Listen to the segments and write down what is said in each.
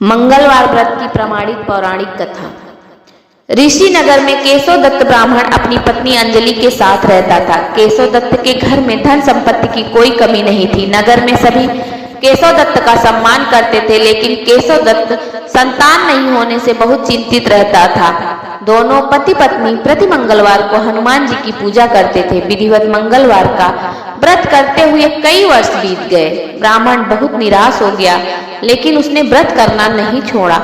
मंगलवार व्रत की प्रमाणित पौराणिक कथा। ऋषि नगर में केशव दत्त ब्राह्मण अपनी पत्नी अंजलि के साथ रहता था। केशव दत्त के घर में धन संपत्ति की कोई कमी नहीं थी। नगर में सभी केशव दत्त का सम्मान करते थे, लेकिन केशव दत्त संतान नहीं होने से बहुत चिंतित रहता था। दोनों पति पत्नी प्रति मंगलवार को हनुमान जी की पूजा करते थे। विधिवत मंगलवार का व्रत करते हुए कई वर्ष बीत गए। ब्राह्मण बहुत निराश हो गया, लेकिन उसने व्रत करना नहीं छोड़ा।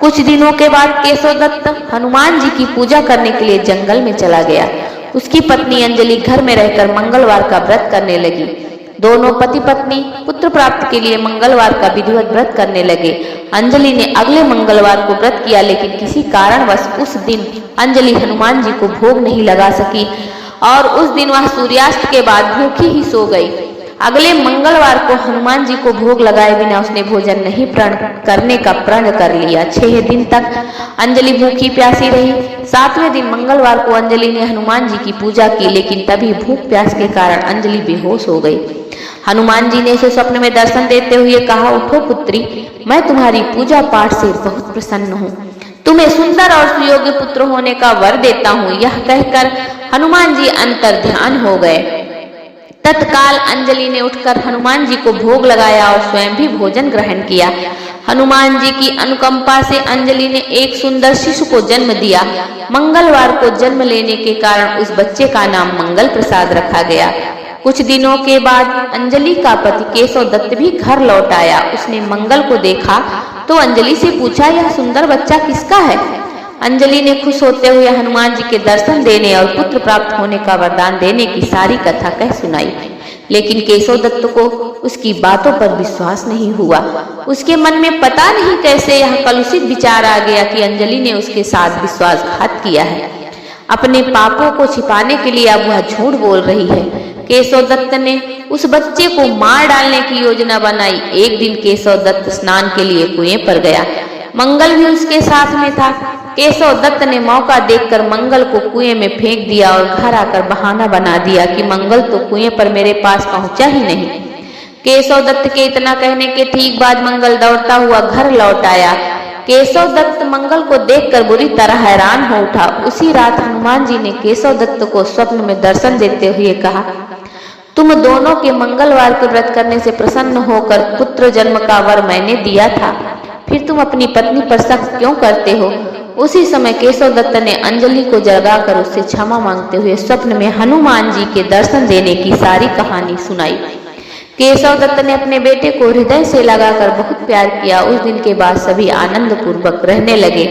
कुछ दिनों के बाद केशव दत्त हनुमान जी की पूजा करने के लिए जंगल में चला गया। उसकी पत्नी अंजलि घर में रहकर मंगलवार का व्रत करने लगी। दोनों पति पत्नी पुत्र प्राप्त के लिए मंगलवार का विधिवत व्रत करने लगे। अंजलि ने अगले मंगलवार को व्रत किया, लेकिन किसी कारणवश उस दिन अंजलि हनुमान जी को भोग नहीं लगा सकी और उस दिन वह सूर्यास्त के बाद भूखी ही सो गई। अगले मंगलवार को हनुमान जी को भोग लगाए बिना उसने भोजन नहीं करने का प्रण कर लिया। 6 दिन तक अंजलि भूखी प्यासी रही। 7वें दिन मंगलवार को अंजलि ने हनुमान जी की पूजा की, लेकिन तभी भूख प्यास के कारण अंजलि बेहोश हो गई। हनुमान जी ने उसे स्वप्न में दर्शन देते हुए कहा, उठो पुत्री, मैं तुम्हारी पूजा पाठ से बहुत प्रसन्न हूँ। तुम्हें सुंदर और सुयोग्य पुत्र होने का वर देता हूँ। यह कहकर हनुमान जी अंतर ध्यान हो गए। तत्काल अंजलि ने उठकर हनुमान जी को भोग लगाया और स्वयं भी भोजन ग्रहण किया। हनुमान जी की अनुकंपा से अंजलि ने एक सुंदर शिशु को जन्म दिया। मंगलवार को जन्म लेने के कारण उस बच्चे का नाम मंगल प्रसाद रखा गया। कुछ दिनों के बाद अंजलि का पति केशव दत्त भी घर लौट आया। उसने मंगल को देखा तो अंजलि से पूछा, यह सुंदर बच्चा किसका है? अंजलि ने खुश होते हुए हनुमान जी के दर्शन देने और पुत्र प्राप्त होने का वरदान देने की सारी कथा कह सुनाई, लेकिन केशव दत्त को उसकी बातों पर विश्वास नहीं हुआ। उसके मन में पता नहीं कैसे यह कलुषित विचार आ गया कि अंजलि ने उसके साथ विश्वासघात किया है। अपने पापों को छिपाने के लिए अब वह झूठ बोल रही है। केशव दत्त ने उस बच्चे को मार डालने की योजना बनाई। एक दिन केशव दत्त स्नान के लिए कुएं पर गया। मंगल भी उसके साथ में था। केशव दत्त ने मौका देखकर मंगल को कुएं में फेंक दिया और घर आकर बहाना बना दिया कि मंगल तो कुएं पर मेरे पास पहुंचा ही नहीं। केशव दत्त के इतना कहने के ठीक बाद मंगल दौड़ता हुआ घर लौट आया। केशव दत्त मंगल को देखकर बुरी तरह हैरान हो उठा। उसी रात हनुमान जी ने केशव दत्त को स्वप्न में दर्शन देते हुए कहा, तुम दोनों के मंगलवार के व्रत करने से प्रसन्न होकर पुत्र जन्म का वर मैंने दिया था, फिर तुम अपनी पत्नी पर शक क्यों करते हो? उसी समय केशव दत्त ने अंजलि को जगाकर उससे क्षमा मांगते हुए स्वप्न में हनुमान जी के दर्शन देने की सारी कहानी सुनाई। केशव दत्त ने अपने बेटे को हृदय से लगाकर बहुत प्यार किया। उस दिन के बाद सभी आनंद पूर्वक रहने लगे।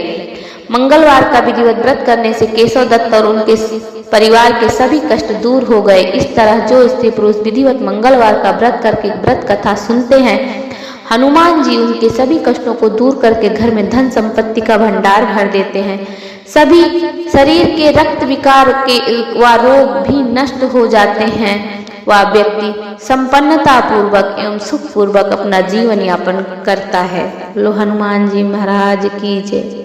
मंगलवार का विधिवत व्रत करने से केशव दत्त और उनके परिवार के सभी कष्ट दूर हो गए। इस तरह जो स्त्री पुरुष विधिवत मंगलवार का व्रत करके व्रत कथा सुनते हैं, हनुमान जी उनके सभी कष्टों को दूर करके घर में धन संपत्ति का भंडार भर देते हैं। सभी शरीर के रक्त विकार के व रोग भी नष्ट हो जाते हैं। वह व्यक्ति संपन्नता पूर्वक एवं सुख पूर्वक अपना जीवन यापन करता है। लो हनुमान जी महाराज की जय।